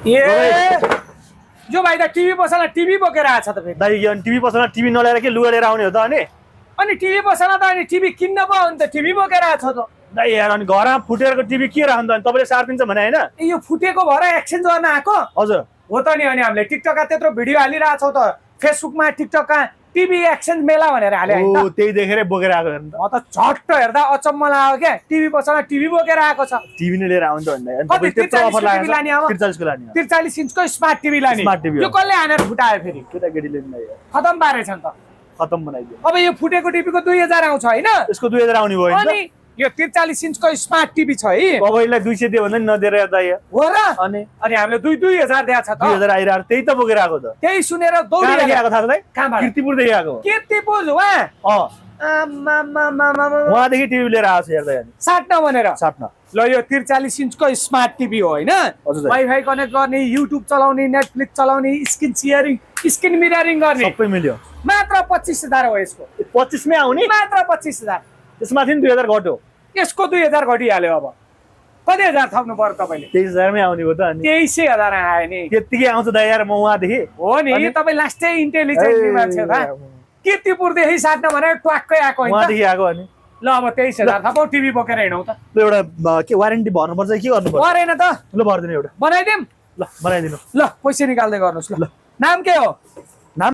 ए जो भाइ त टिभी पसलमा टिभी बोकेर आछ त फेरि दाइ अनि टिभी पसलमा टिभी नल्याएर के लुगा लिएर आउने हो त अनि टिभी पसलमा त अनि टिभी किन्न पो अनि त टिभी बोकेर आछ त दाइ यार अनि घरमा फुटेरको टिभी के राख्नु त अनि तपाईँले सार्दिन्छ भने होइन यो फुटेको भएर एक्सचेन्ज गर्न आएको हजुर हो त नि अनि हामीले टिकटकमा त्यत्रो भिडियो हालिरहेछौँ त फेसबुकमा टिकटकमा टिभी एक्सचेन्ज मेला भनेर हाले होइन ओ त्यही देखेरै बोकेर आएको हेर्नु त म त झट्ट हेर्दा अचम्म लाग्यो क्या टिभी पसलमा टिभी बोकेर आएको छ टिभी नै लिएर आउनु त भन्दा अनि कति तपाईँ त्यत्रो अफर 43 लाने अब? लाग्यो 43 को लाने 43 इन्चको स्मार्ट टिभी लाने स्मार्ट टिभी हो। यो कसले हानेर फुटायो फेरि केटाकेटीले नि दाइ खतम पारेछन् त खतम बनाइदियो अब यो फुटेको टिभीको 2000 आउँछ होइन यसको 2000 आउने भयो नि अनि यो 43 इन्चको स्मार्ट टिभी छ है तपाईँलाई 200 दियो भन्दा नि नदिएर दाइ हो र अनि अनि हामीले 2000 दिएको छ त 2000 आइरहेको त्यही त बोकेर आएको त त्यही सुनेर कहाँदेखि दौडिरहेको आएको थाहा छ दाइ कहाँबाट कीर्तिपुरदेखि आएको कीर्तिपुर वा अँ आमामामामामा उहाँदेखि टिभी लिएर आएको छ हेर्दा अनि साट्न भनेर साट्न ल यो 43 इन्चको स्मार्ट टिभी हो होइन हजुर दाइ। वाइफाई कनेक्ट गर्ने युट्युब चलाउने नेटफ्लिक्स चलाउने स्क्रिन सेयरिङ स्क्रिन मिररिङ गर्ने सबै मिल्यो मात्र 25000 हो यसको 25 मै आउने मात्र 25000 त्यसमाथि 2000 घट्यो यसको 2000 घटिहाल्यो अब कति हजार थप्नु पर्यो तपाईँले 23000 मै आउने हो त अनि 23000 आयो नि त्यतिकै आउँछ दाइ यार म उहाँदेखि हो नि तपाईँ लास्टै इन्टेलिजेन्ट मान्छे हो त कीर्तिपुरदेखि साट्न भने ट्वाक्कै आएको होइन त? उहाँदेखि आएको अनि ल अब 23000 थपौ टिभी बोकेर हिँडौँ त ल एउटा के वारेन्टी भर्नुपर्छ कि के गर्नुपर्छ परेन त ल भरिदिनु एउटा बनाइदिउँ ल बनाइदिनु ल पैसा निकाल्दै गर्नुहोस् ल नाम के हो नाम